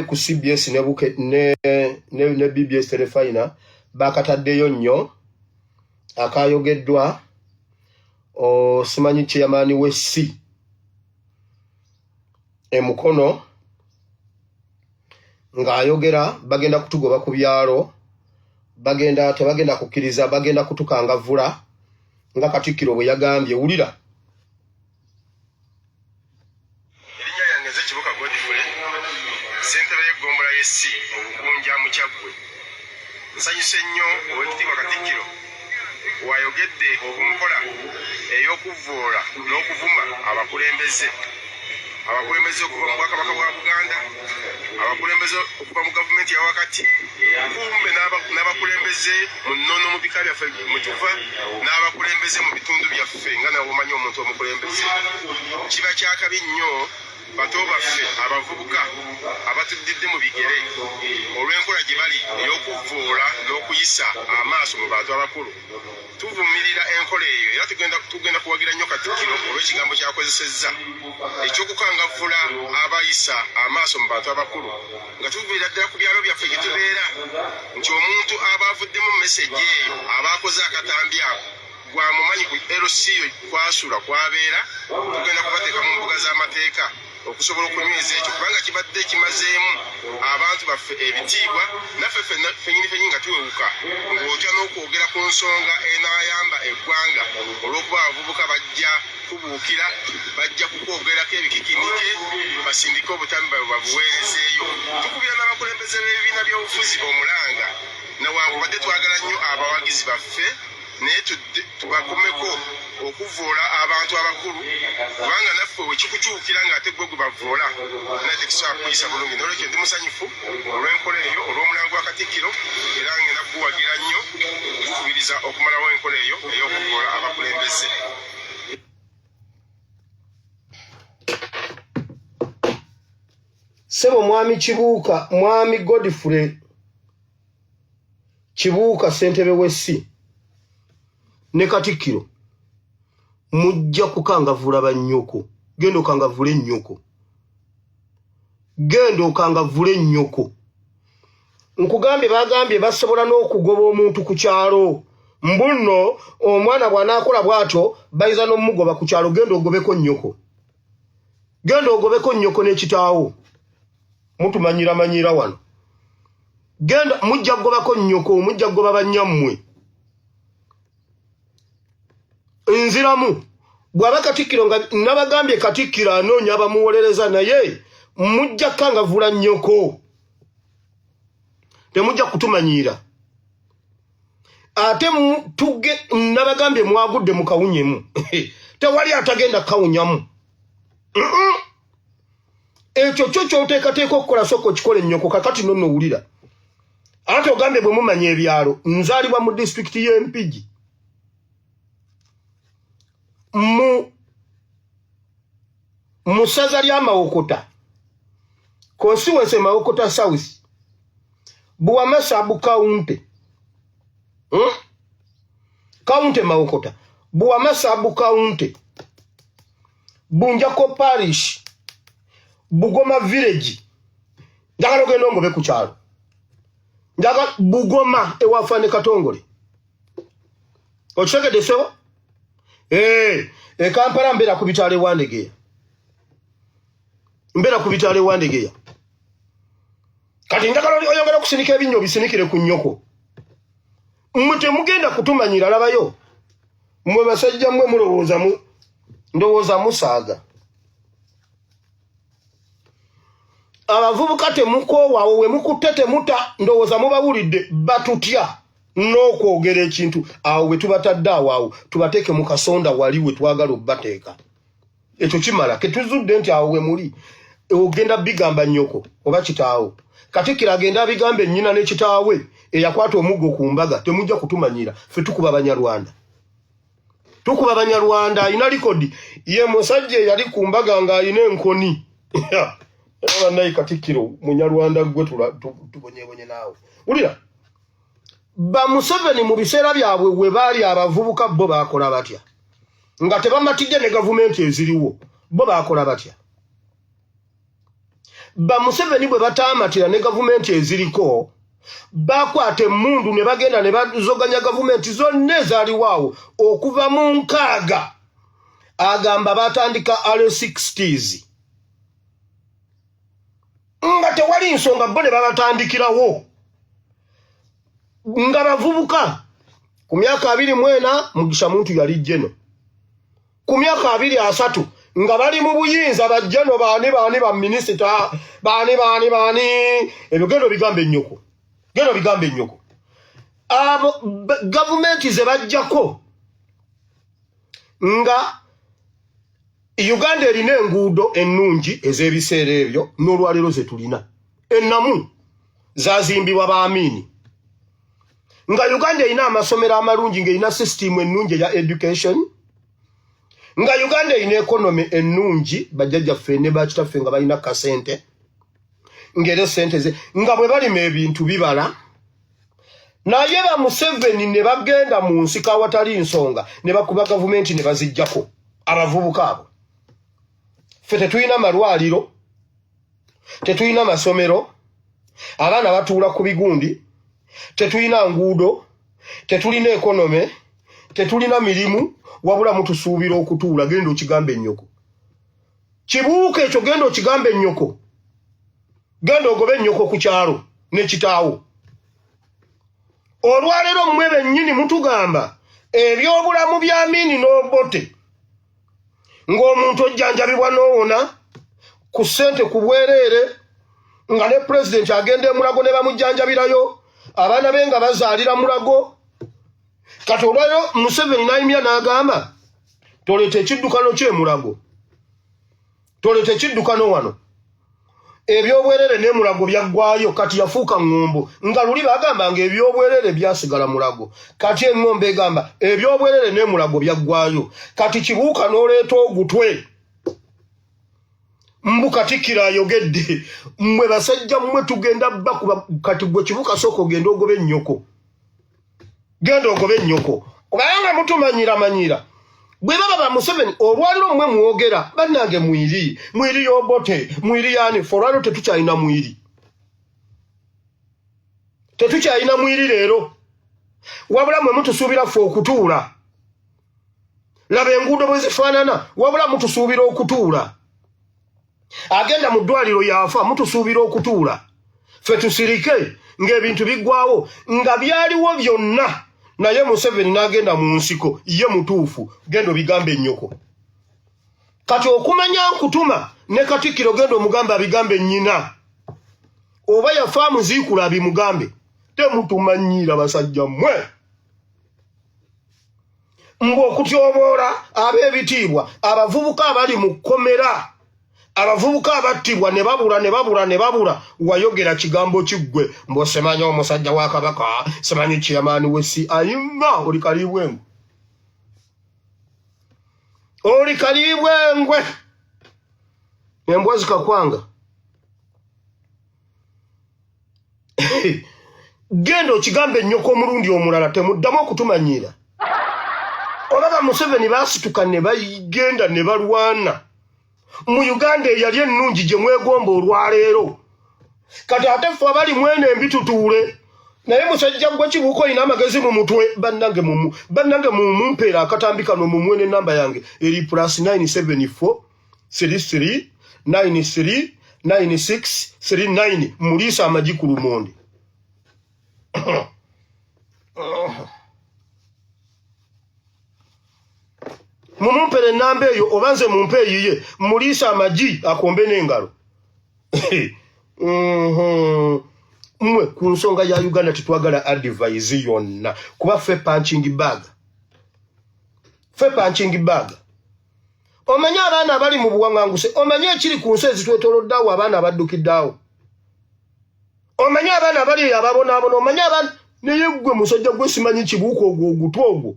ku CBS ne BBS Telefina bakataddeyo nnyo akayogeddwa simanyi chairman w'essi emukono ng'ayogera bagenda kutugoba ku byalo tebagenda kukkiriza bagenda kutukangavula nga Katikkiro bwe yagambye wulira erinnya yange nze Kibuka Godfrey ssentebe y'eggombolola y'essi obugunja mu Kyaggwe nsanyuse nnyo Oweekitiibwa Katikkiro wayogedde okunkola ey'okuvvoola n'okuvuma abakulembeze okuva mu Bwakabaka bwa Buganda abakulembeze okuva mu gavumenti ya wakati kumbe n'abakulembeze mu nnono mu bika byaffe mwe tuva n'abakulembeze mu bitundu byaffe nga nawe omanyi omuntu omukulembeze kiba kyakabi nnyo bato baffe abavubuka abatuddidde mu bigere olw'enkola gye bali ey'okuvvoola n'okuyisa amaaso mu bantu abakulu tuvumirira enkola eyo era tugenda kuwagira nnyo Katikkiro olw'ekigambo ky'akozesezza eky'okukangavvula abayisa amaaso mu bantu abakulu nga tuvumirira ddala ku byalo byaffe gye tubeera nti omuntu aba avuddemu meseji eyo aba akoze akatambi ako gwamumanyi ku LC kwasula kwabeera tugenda kubateeka mu mbuga z'amateeka okusobola okunyweza ekyo kubanga kibadde kimazeemu abantu baffe ebitiibwa naffe fenyini nga tuwewuka ng'otya n'okwogera ku nsonga enaayamba eggwanga olw'okuba abavubuka bajja kubuukira bajja kukwogerako ebikikinike basindike obutambi bwabwe babuweerezeeyo tukubira n'abakulembeze b'ebibiina by'obufuzi omulanga newankubadde twagala nnyo abawagizi baffe naye tubakomeko okuvvoola abantu abakulu kubanga naffe wekikukyukira ng'ate gwe gwe bavvoola naye tekisobola kuyisa bulungi nolwekyo ndi musanyufu olw'enkola eyo olw'omulango wa Katikkiro era ngenda kuwagira nnyo okukubiriza okumalawo enkola eyo ey'okuvvoola abakulembeze. Sebo mwami Kibuuka mwami Godfrey Kibuuka ssentebe w'essi ne Katikkiro mujja kukangavula bannyoko genda okangavule nnyoko nkugambye bagambye basobola n'okugoba omuntu ku kyalo mbuno omwana bw'anaakola bw'atyo bayiza n'omugoba ku kyalo genda ogobeko nnyoko n'ekitaawo mutumanyira wano genda mujja kugobako nnyoko mujja kugoba bannyammwe nziramu bw'aba Katikkiro nga nabagambye Katikkiro anoonya abamuwolereza naye mujja kukangavula nnyoko temujja kutumanyira ate nabagambye mwagudde mukawunyemu tewali atagenda kawunyamu ekyo kyo ky'oteekateeka okukola soko kikole nnyoko kakati nonno wulira ate ogambye bwe mumanya ebyalo nzaalibwa mu disitulikiti y'Empigi mu ssaza lya Mawokota constituency Mawokota South Buwamasabu County Mawokota Buwamasabu County Bunjako Parish Bugoma Village njagala ogenda ongobe ku kyalo njagala Bugoma ewafane Katongole okitegedde sebo Kampala mbeera ku bitaala ewandegeya kati njagala oyongera okusinika ebinnyo bisinikire ku nnyoko mmwe temugenda kutumanyira labayo mmwe basajja mmwe ndowooza musaaga abavubuka temukoowawo we mukutte temuta ndowooza mubawulidde batutya n'okwogera ekintu awo bwe tubatadde awo tubateeke mu kasonda wali we twagala obbateeka ekyo kimala ketuzudde nti awo we muli ogenda bigamba nnyoko oba kitaawo Katikkiro agenda abigamba ennyina n'ekitaawe eyakwata omuggo ku mbaga temujja kutumanyira ffe tukuba Banyarwanda alina likodi ye musajja eyali ku mbaga ng'alina enkoni naye Katikkiro Munyarwanda gwe tubonyebonye naawe wulira ba Museveni mu biseera byabwe we baali abavubuka bo baakola batya nga tebamatidde ne gavumenti eziriwo bo baakola batya Museveni bwe bataamatira ne gavumenti eziriko bakwata emmundu ne bagenda ne bazoganya gavumenti zonna ezaaliwaawo okuva mu nkaaga agamba batandika R60s nga tewali nsonga bo ne babatandikirawo nga bavubuka ku myaka 24 Mugisha Muntu yali jeno ku myaka 23 nga bali mu buyinza bajjano baani ba minisita baani ebyo gendo bigambe nnyoko abo gavumenti ze bajjako nga Uganda erina enguudo ennungi ez'ebiseera ebyo n'olwaleero ze tulina ennamu zazimbibwa baamini nga Uganda erina amasomero amalungi ng'erina system ennungi ya education nga Uganda erina economy ennungi bajjajjaffe ne bakitaffe nga balina kasente ng'era sente ze nga bwe balima ebintu bibala naye ba Museveni ne bagenda mu nsika awatali nsonga ne bakuba gavumenti ne bazijjako abavubuka abo ffe tetulina malwaliro tetulina masomero abaana batuula ku bigundi tetulina nguudo tetulina ekonome tetulina mirimu wabula mutusuubira okutuula genda okigambe ennyoko kibuuka ekyo genda okigambe ennyoko genda ogobe ennyoko ku kyalo ne kitaawo olwaleero mmwe bennyini mutugamba ebyobulamu bya Mini n'Obote ng'omuntu ojjanjabibwa n'owona ku ssente ku bwereere nga ne pulezidenti agenda emulago ne bamujjanjabirayo abaana be nga bazaalira mulago kati olwaleero Museveni n'ayimya n'agamba toleeta ekiddukano ky'emulago toleeta ekiddukano wano ebyobwerere n'emulago byaggwayo kati yafuuka ngombo nga luli bagambanga ebyobwerere byasigala mulago kati engombe egamba ebyobwerere n'emulago byaggwayo kati kibuuka n'oleeta ogutwe mbu Katikkiro ayogedde mmwe basajja mmwe tugenda bakuba kati gwe kibuuka sooka ogenda ogobe ennyoko genda ogobe ennyoko kubanga mutumanyira bwe baba ba Museveni olwaliro mmwe mwogera bannange mwiri y'Obote mwiri yani forward tetukyalina mwiri leero wabula mmwe mutusuubira ffe okutuula laba enguudo bwe zifaanana wabula mutusuubira okutuula agenda mu ddwaliro yafa mutusuubira okutuula ffe tusirike ng'ebintu biggwawo nga byaliwo byonna naye Museveni n'agenda mu nsiko ye mutuufu genda obigambe ennyoko kati okumanya nkutuma ne Katikkiro genda omugamba abigambe nnyina oba yafa muziikula abimugambe temutumanyira basajja mmwe ng'okutyoboola ab'ebitiibwa abavubuka abali mu kkomera abavubuka abattibwa ne babula wayogera kigambo kiggwe mb'osemanya omusajja wa Kabaka semanyi chairman w'essi ayimba oli kalibwengwe embwa zikakwanga genda okigambe ennyoko omulundi omulala temuddamu okutumanyira olaba Museveni baasituka ne bagenda ne balwana mu Uganda eyali ennungi gye mwegomba olwaleero kati ate ffe abali mwene embitutuule naye musajja gwe kibuuka olina amagezi mu mutwe bannange mumumpeera akatambi kano mumwe n'ennamba yange eri +974 33 93 96 39 muliisa amagi ku lumonde mumumpere ennamba eyo oba nze mumpe eyiye muliisa amagi akombe n'engalo mwe ku nsonga ya Uganda tetwagala advise yonna kuba ffe punching bag omanye abaana abali mu buwaŋŋanguse omanye ekiri ku nsi ezitwetooloddeawo abaana abaddukiddeawo omanye abaana abali ababonaabona omanye abaana naye gwe musajja gwe simanyi kibuuka ogwo ogutw ogwo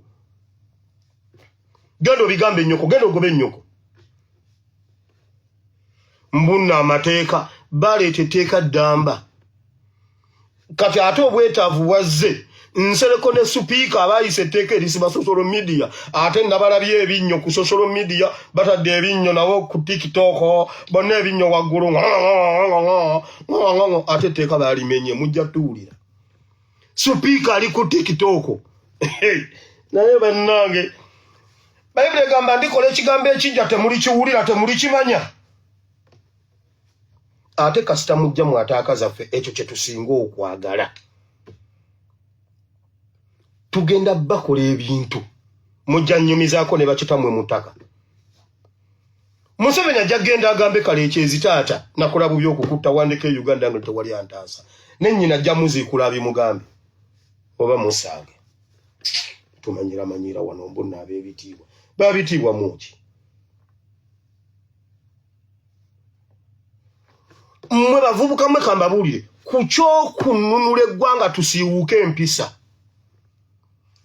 genda obigambe ennyoko genda ogobe ennyoko mbunna amateeka baleeta etteeka ddamba kati ate obwetaavu bwazze nsereko ne speaker abayise teke erisiba social media ate nabalabye ebinnyo ku social media batadde ebinnyo nabo ku TikTok bonna ebinnyo waggulu ate teka balimenye mujja tuwulira speaker ali ku TikTok naye bannange Bayibuli egamba ndikola ekigambo ekijja temuli kiwulira temuli kimanya ate kasita mujja mwataakaza ffe ekyo kye tusinga okwagala tugenda bakola ebintu mujja nnyumizaako ne bakitamwe mutaka Museveni ajja genda agambe kale ekyezi taata nakola bubi okukutta wandeke Uganda nga tewali antaasa nennyina ajja muziikula abimugambe oba musange tumanyira wano mbonna ab'ebitiibwa babitiibwa muki mmwe bavubuka mmwe kambabuulire ku kyokununula eggwanga tusiiwuuke empisa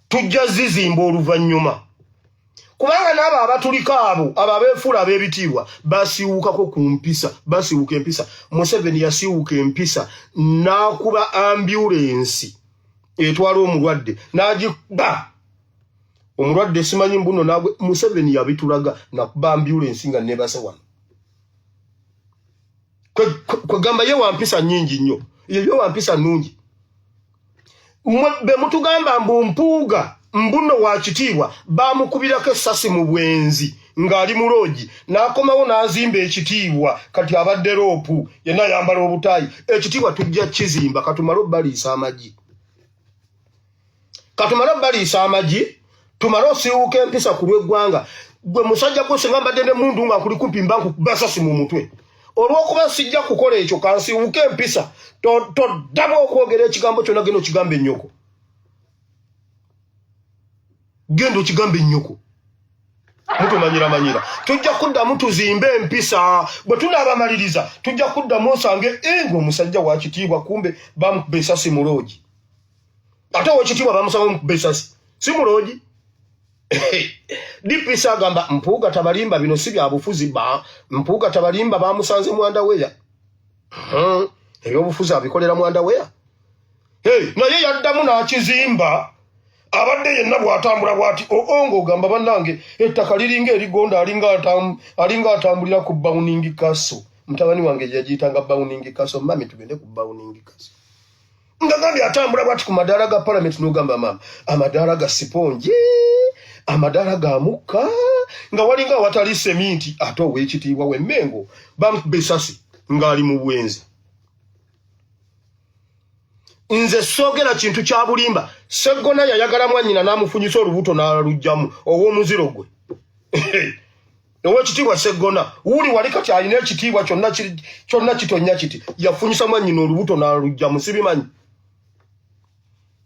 tujja zizimba oluvannyuma kubanga n'abo abatuliko abo abo abeefuula ab'ebitiibwa basiiwuukako ku mpisa basiiwuuka empisa Museveni yasiiwuuka empisa n'akuba ambyulensi etwala omulwadde n'agikuba omulwadde simanyi mbuno nagwe Museveni yabitulaga nakuba ambyulensi nga nebase wano kwegamba ye wampisa nnyingi nnyo ye wampisa nnungi be mutugamba mbu mpuuga mbuno wa kitiibwa bamukubirako essasi mu bwenzi ng'ali mu loogi n'akomawo n'azimba ekitiibwa kati abadde roopu yenna yambala obutaayi ekitiibwa tujja kizimba katumale obbaliisa amagi tumale osiiwuuka empisa ku lw'eggwanga gwe musajja gwe singa mbadde ne mundu nga kuli kumpi mba nkukuba essasi mu mutwe olw'okuba sijja kukola ekyo kansiiwuuke empisa toddamu okwogera ekigambo kyonna genda okigamba ennyoko mutumanyira tujja kuddamu tuzimbe empisa bwe tunaabamaliriza tujja kuddamu osange nga omusajja wa kitiibwa kumbe bamukuba essasi mu loogi ate ow'ekitiibwa bamusanga bamukuba essasi si mu loogi DPC agamba mpuuga tabalimba bino si bya bufuzi mpuuga tabalimba bamusanze mwanda weya ebyobufuzi abikolera mwanda weya naye yaddamu n'akizimba abadde yenna bw'atambula bw'ati ng'ogamba bannange ettaka liringa erigonda alinga atambulira ku bawuningi kaso mutabani wange yagiyitanga bawuningi kaso mami tugende ku bawuningi kaso ngagambye atambula bw'ati ku madaala ga palamenti n'ogamba maama amadaala ga siponji amadaala ga mukka nga walinga awatali seminti ate ow'ekitiibwa w'emmengo bamukuba essasi ng'ali mu bwenzi nze soogera kintu kya bulimba seggona yayagala mwannyina n'amufunyisa olubuto n'alugjamu ow'omuziro gwe ow'ekitiibwa seggona wuli wali kati alina ekitiibwa kyonna kitonnya kiti yafunyisa mwannyina olubuto n'alugjamu sibimanyi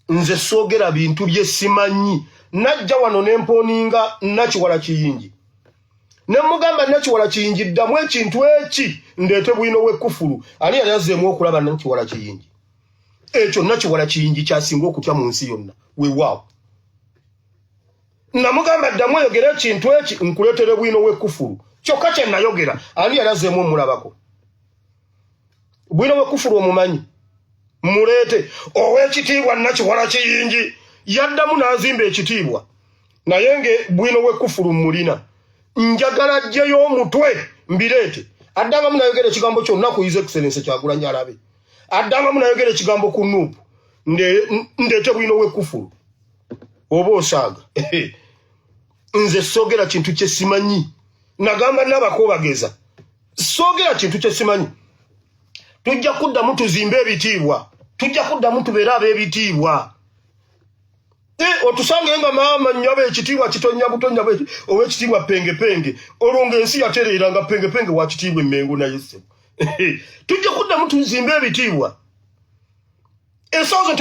nze soogera bintu bye simanyi najja wano n'empooninga Nakiwala Kiyingi ne mugamba Nakiwala Kiyingi ddamu ekintu eki ndeete bwino w'ekkufulu ani yali azzeemu okulaba Nakiwala Kiyingi ekyo Nakiwala Kiyingi kyasinga okutya mu nsi yonna weewaawo namugamba ddamu oyogera ekintu eki nkuleetere bwino w'ekkufulu kyokka kye nayogera ani yali azzeemu omulabako bwino w'ekkufulu omumanyi muleete ow'ekitiibwa Nakiwala Kiyingi yaddamu n'azimba ekitiibwa naye nge bwino w'ekkufulu mulina njagala ajjeyo omutwe mbireete addangamu nayogera ekigambo kyonna ku His Excellency Kyagulanyi alabe addangamu nayogera ekigambo ku Nuupu ndeete bwino w'ekkufulu oba osaaga nze soogera kintu kye simanyi nagamba n'abakoobageza soogera kintu kye simanyi tujja kuddamu tuzimbe ebitiibwa tujja kuddamu tubeere ab'ebitiibwa otusange nga maama nnyaba ekitiibwa kitonya butonya ow'ekitiibwa pengepenge olwo ng'ensi yatereera nga pengepenge wa kitiibwa emmengo naye ssebo tujja kuddamu tuzimbe ebitiibwa ensonzo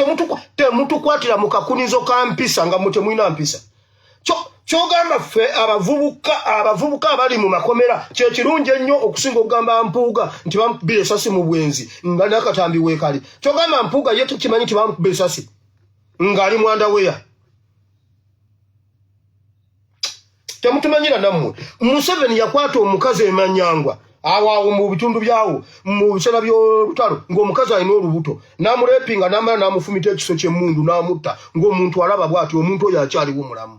temutukwatira mu kakunizo ka mpisa nga mutemwina mpisa kyogamba ffe abavubuka abali mu makomera kyekirungi ennyo okusinga okugamba mpuuga nti bamukubira essasi mu bwenzi nga nakatambi weekali kyogamba mpuuga ye tukimanyi nti bamukubira essasi ng'ali mwanda weya temutumanyira nammwe Museveni yakwata omukazi emanyangwa awo mu bitundu byawo mu bisera by'olutalo ng'omukazi alina olubuto n'amurepinga n'amala n'amufumita ekiso ky'emmundu n'amutta ng'omuntu alaba bw'ati omuntu oyo akyaliwo mulamu.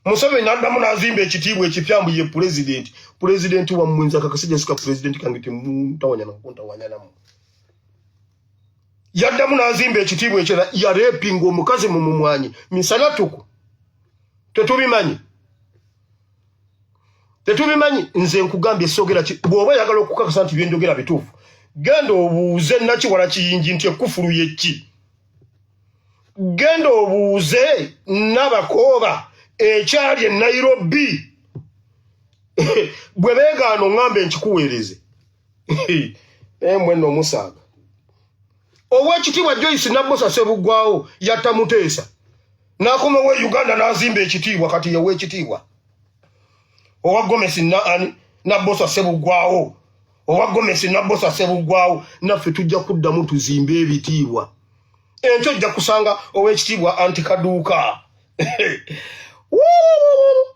Museveni n'addamu n'azimba ekitiibwa ekipya mbu ye pulezidenti wammwe nze akakasijja sika pulezidenti kange temuntawanya namu. Yaddamu n'azimba ekitiibwa ekirala yarepinga omukazi mu mumwanyi misalatuku. Tetubimanyi nze nkugambye sogera bw'oba yagala okukakasa nti byenjogera bituufu genda obuuze Nakiwala Kiyingi nti ekkufulu ye ki. Genda obuuze Nabakooba ekyali e Nairobi bwe beegaana oŋŋambe nkikuweereze mwenno omusaaga. Oweekitiibwa Joyce Nabbosa Ssebuggwawo yatta Muteesa n'akomawo e Uganda n'azimba ekitiibwa kati ye weekitiibwa. Owa Gomesi Nabbosa Ssebuggwawo naffe tujja kuddamu tuzimbe ebitiibwa. Enkyo ojja kusanga oweekitiibwa Antikaduuka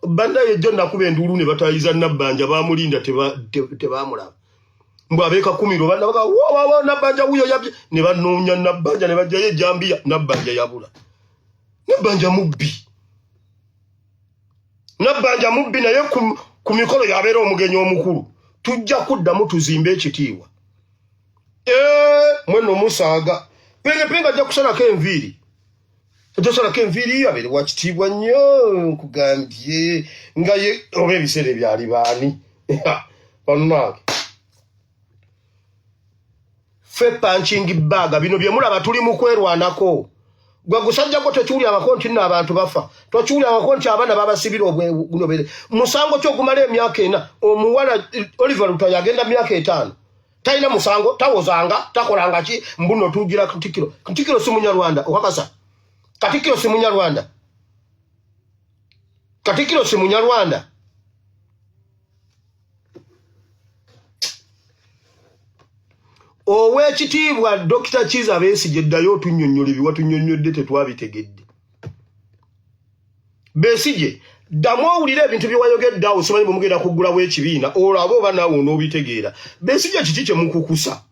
bannaye jjo nakuba enduulu ne batayiza Nabbanja baamulinda tebaamulaba. Mbu abeeka kumiro banna baka Nabbanja wuyo yabye ne banoonya Nabbanja ne bajjayo ejjambiya Nabbanja yabula. Nabbanja mubbi naye ku mikolo yabeera omugenyi omukulu. Tujja kuddamu tuzimbe ekitiibwa. Mwenno musaaga penga ajja kusalako enviiri. Ajosalako enviiri abeere wa kitiibwa nnyo nkugambye nga ye oba ebiseera ebyali baani. Bannange ffe punching bag bino bye mulaba tuli mu kwerwanako. Gwe gusajja gwo tekiwulira abakonti nno abantu bafa. Tokiwulira abakonti abaana babasibira obunobere. Musango ky'okumala emyaka 4 omuwala Oliver Luta yagenda myaka 5. Talina musango tawozanga takolanga ki mbuno tugira Katikkiro. Katikkiro si Munyarwanda okakasa. Katikkiro si Munyarwanda. Oweekitiibwa Dr. Kiza Besigye ddayo otunnyonnyola ebiwatunnyonnyodde tetwabitegedde. Besigye ddamu owulira ebintu bye wayogedde awo simanyi bwe mugenda kuggulawo ekibiina olaba oba naawe onoobitegeera. Besigye kiki kye mukukusa?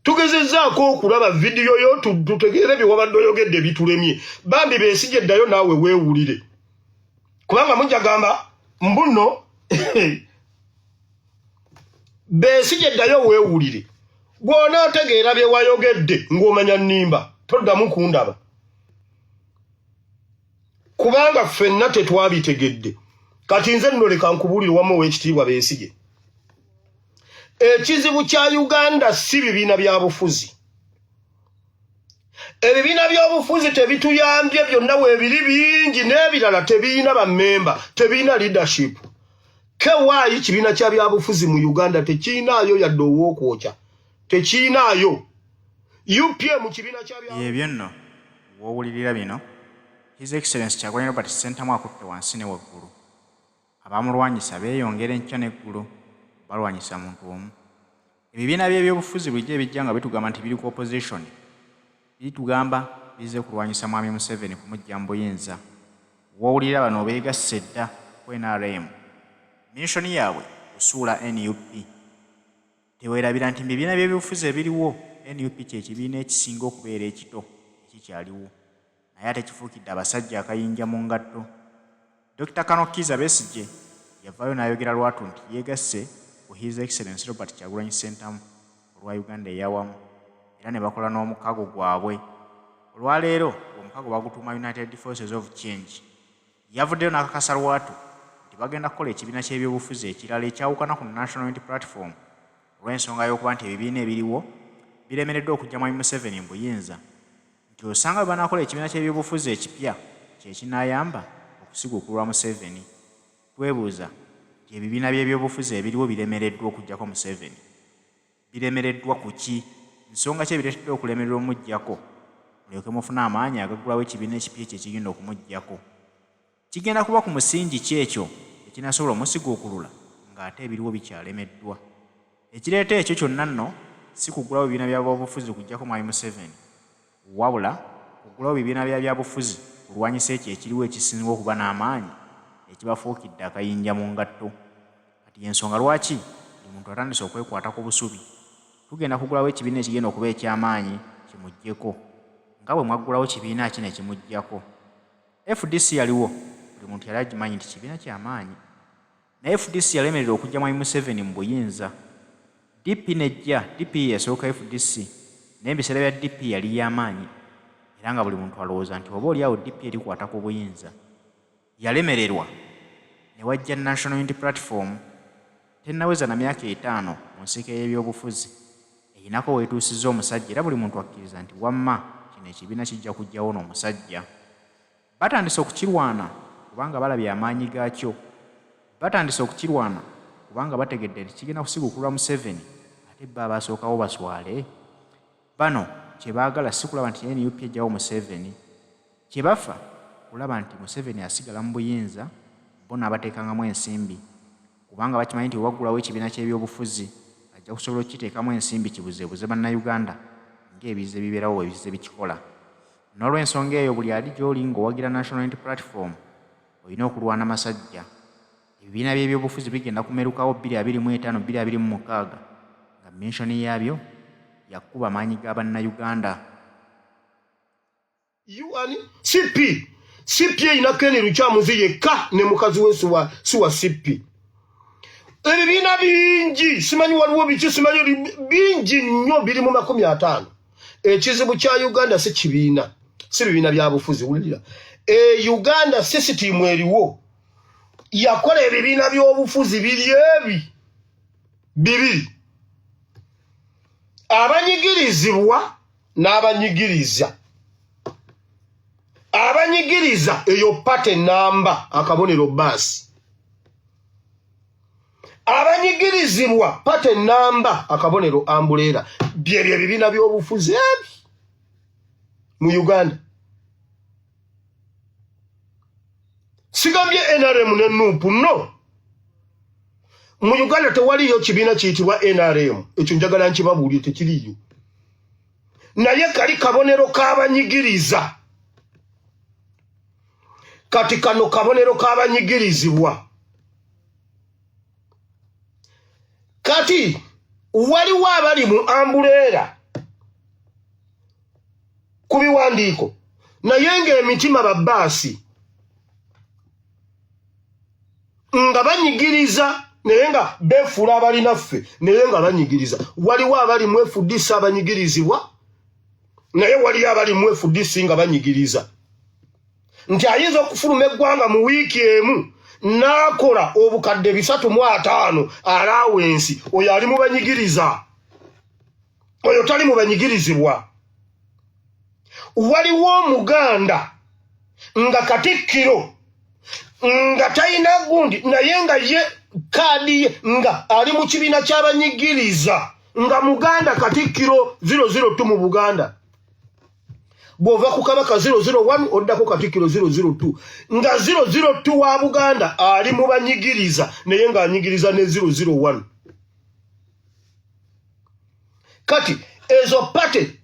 Tugezezzaako okulaba vidiyo yo tutegeere bye wabadde oyogedde bitulemye. Bambi Besigye ddayo naawe weewulire. Kubanga mujagamba mbuno Besigye ddayo weewulire. Gw'onaategeera bye wayogedde ng'omanya nnimba toddamu kundaba. Kubanga ffenna tetwabitegedde. Kati nze nno leka nkubuulire wamu Oweekitiibwa Besigye. Ekizibu kya Uganda si bibiina bya bufuzi. Ebibiina by'obufuzi tebituyambye byonna weebiri bingi n'ebirala tebiina bammemba, tebiina leadership. Kewaayi kibiina kya byabufuzi mu Uganda tekiinaayo yadde ow'okwokya. Tekiinaayo. UPM kibiina kya byabufuzi. Ebyo nno w'owulirira bino His Excellency Kyagulanyi Robert Ssentamu akutte wansi ne waggulu. Abamulwanyisa beeyongera enkya n'eggulu balwanyisa muntu omu. Ebibiina by'ebyobufuzi bulijjo ebijja nga bitugamba nti biri ku opposition bitugamba bize kulwanyisa Mwami Museveni kumujja mu buyinza. W'owulirira bano beegasse dda ku NRM. Mishoni yaabwe kusuula NUP. Teweerabira nti ebibiina by'ebyobufuzi ebiriwo NUP kye kibiina ekisinga okubeera ekito ekikyaliwo. Naye ate kifuukidde abasajja akayinja mu ngatto. Dr. Kiza Besigye yavaayo n'ayogera lwatu nti yeegasse ku His Excellency Robert Kyagulanyi Ssentamu olwa Uganda eyawamu era ne bakola n'omukago gwabwe. Olwaleero omukago bagutuuma United Forces of Change. Yavuddeyo n'akakasa lwatu nti bagenda kukola ekibiina ky'ebyobufuzi ekirala ekyawukana ku National Unity Platform olw'ensonga y'okuba nti ebibiina ebiriwo biremereddwa okujja Mwami Museveni mu buyinza. Nti osanga bwe banaakola ekibiina ky'ebyobufuzi ekipya kye kinaayamba okusigukulula Museveni. Twebuuza nti ebibiina by'ebyobufuzi ebiriwo biremereddwa okujjako Museveni. Biremereddwa ku ki? Nsonga ki ebireeteddwa okulemererwa omujjako mulyoke mufune amaanyi agaggulawo ekibiina ekipya ekyo ekigenda okumujjako? Kigenda kuba ku musingi ki ekyo ekinasobola omusiguukulula ng'ate ebiriwo bikyalemeddwa? Ekireeta ekyo kyonna nno si kuggulawo ebibiina by'abyobufuzi kujjako Mwami Museveni, wabula kuggulawo ebibiina by'abyobufuzi kulwanyisa ekyo ekiriwo ekisinga okuba n'amaanyi ekibafuukidde akayinja mu ngatto. kati ensonga lwaki omuntu atandise okwekwata ku busubi tugenda kugulawo ekibiina ekigenda okuba eky'amaanyi kimuggyeko nga bwe mwaggulawo kibiina ki ne kimuggyako. FDC yaliwo buli muntu yali agimanyi nti kibiina ky'amaanyi naye FDC yalemerera okujja mwami Museveni mu buyinza. DP nejja DP yasooka FDC naye ebiseera bya DP yali y'amaanyi era nga buli muntu alowooza nti oba oliawo DP erikwata ku buyinza. Yalemererwa ne wajja National Unity Platform tennaweza na myaka 5 mu nsika y'ebyobufuzi eyinako weetuusizza omusajja era buli muntu akkiriza nti wamma kino ekibiina kijja kujjawo n'omusajja. Batandise okukirwana kubanga balabye amaanyi gaakyo. Batandise okukirwana kubanga bategedde nti kigenda kusigukulula Museveni ate bba abasookawo baswale. Bano kye baagala si kulaba nti NUP ejjawo Museveni, kye bafa kulaba nti Museveni asigala mu buyinza bo n'abateekangamu ensimbi kubanga bakimanyi nti waggulawo ekibiina ky'ebyobufuzi ajja kusobola okukiteekamu ensimbi kibuzeebuze bannayuganda ng'ebize bibeerawo ebize bikikola. N'olw'ensonga eyo buli ali gy'oli ng'owagira National Unity Platform olina okulwana masajja. Ebibiina by'ebyobufuzi bigenda kumerukawo 2025-2026 nga menshoni yaabyo yakuba amaanyi g'abannayuganda. CP eyina Ken Lukyamuzi yekka ne mukazi we siwa CP. Ebibiina bingi simanyi waliwo biki simanyi bingi nnyo biri mu 50. Ekizibu kya Uganda si kibiina si bibiina bya bufuzi wulira. Uganda system eriwo yakola ebibiina by'obufuzi biri ebi bibiri. Abanyigirizibwa n'abanyigiriza. Abanyigiriza eyo pate namba akabonero basi. Abanyigirizibwa pate namba akabonero ambulera. Byebyo ebibiina by'obufuzi ebi mu Uganda. Sigambye NRM ne NUP no. Mu Uganda tewaliyo kibiina kiyitibwa NRM. Ekyo njagala nkibabuulire tekiriyo. Naye kali kabonero k'abanyigiriza. Kati kano kabonero k'abanyigirizibwa. Kati waliwo abali mu ambulera ku biwandiiko naye ng'emitima babbaasi nga banyigiriza naye nga beefuula abalinaffe naye nga banyigiriza. Waliwo abali mu FDC abanyigirizibwa naye waliyo abali mu FDC nga banyigiriza. Nti ayinza okufuluma eggwanga mu wiiki emu n'akola obukadde 305 alawensi oyo ali mu banyigiriza oyo tali mu banyigirizibwa. Waliwo Omuganda nga Katikkiro nga talina gundi naye nga ye kaadi ye nga ali mu kibiina ky'abanyigiriza nga Muganda Katikkiro 002 mu Buganda. Bw'ova ku Kabaka 001 oddako Katikkiro 002 nga 002 wa Buganda ali mu banyigiriza naye nga anyigiriza ne 001. Kati ezo pate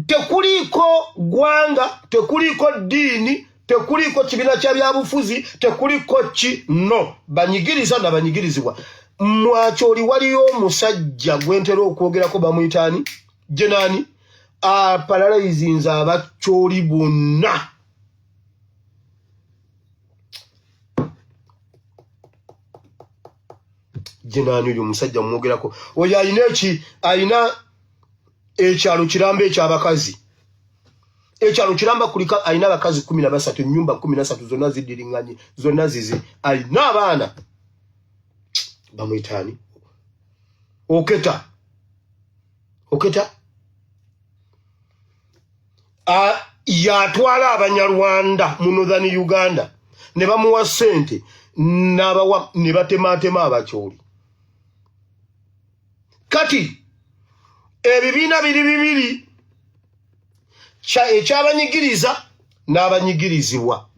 tekuliko gwanga, tekuliko dini, tekuliko kibiina kya byabufuzi, tekuliko ki no. Banyigiriza na banyigirizibwa. Mwakyoli waliyo omusajja gwentera okwogerako bamuyitaani jenani paralizinza abakyoli bonna. Jenani oyo omusajja mwogerako oyo ayina ekyalo kiramba ekyabakazi. Ekyalo kiramba kulika ayina abakazi 13 nyumba 13 zonna zidiringanye zonna zizi ayina abaana bamuyitaani oketa yatwala Abanyarwanda mu Northern Uganda ne bamuwa ssente n'abawa ne batematema abakyoli. Kati ebibiina bibiri ekyabanyigiriza n'abanyigirizibwa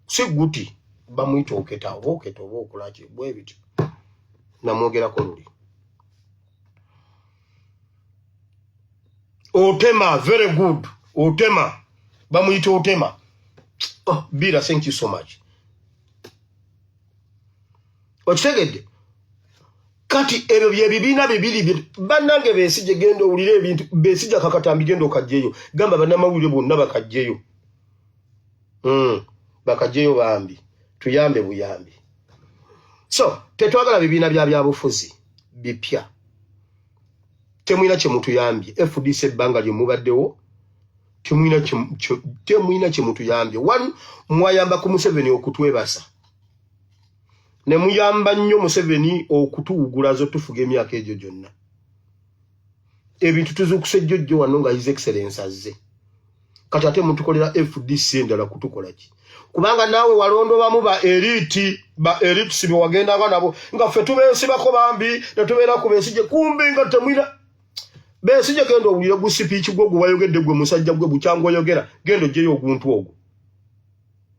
si guti bamuyita oketa oba okulaki bwe bityo namwogerako luli. Otema, very good. Otema, bamuyita Otema. Oh, Bira, thank you so much. Okitegedde kati ebyo bye bibiina bibiri bannange Besigye genda owulire ebintu Besigye Kakatambi genda okajjeyo gamba bannamawulire bonna bakajjeyo bakajjeyo bambi tuyambe buyambi so tetwagala bibiina byabufuzi bipya temwina kye mutuyambye FDC ebbanga lye mubaddewo temwina kye mutuyambye one mwayamba ku Museveni okutwebasa ne muyamba nnyo Museveni okutuwugula zo tufuga emyaka egyo gyonna ebintu tuzukuse jjojjo wano nga His Excellency azze kati ate mutukolera FDC endala kutukola ki kubanga naawe walondo bamu ba elite sibe wagenda nabo nga ffe tubensibako bambi ne tubeera ku Besigye kumbe nga temwina Besigye genda owulire gu speech gwo wayogedde gwe musajja gwe bukyangwa yogera genda jeyo oguntu ogwo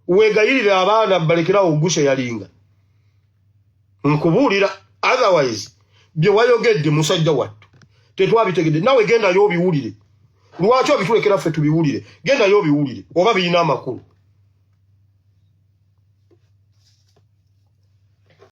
wegayirira abaana balekerawo ogushe yalinga nkubuulira otherwise bye wayogedde musajja wattu tetwabitegedde nawe genda yo biwulire lwaki obitulekera ffe tubiwulire genda yo biwulire oba biyina amakulu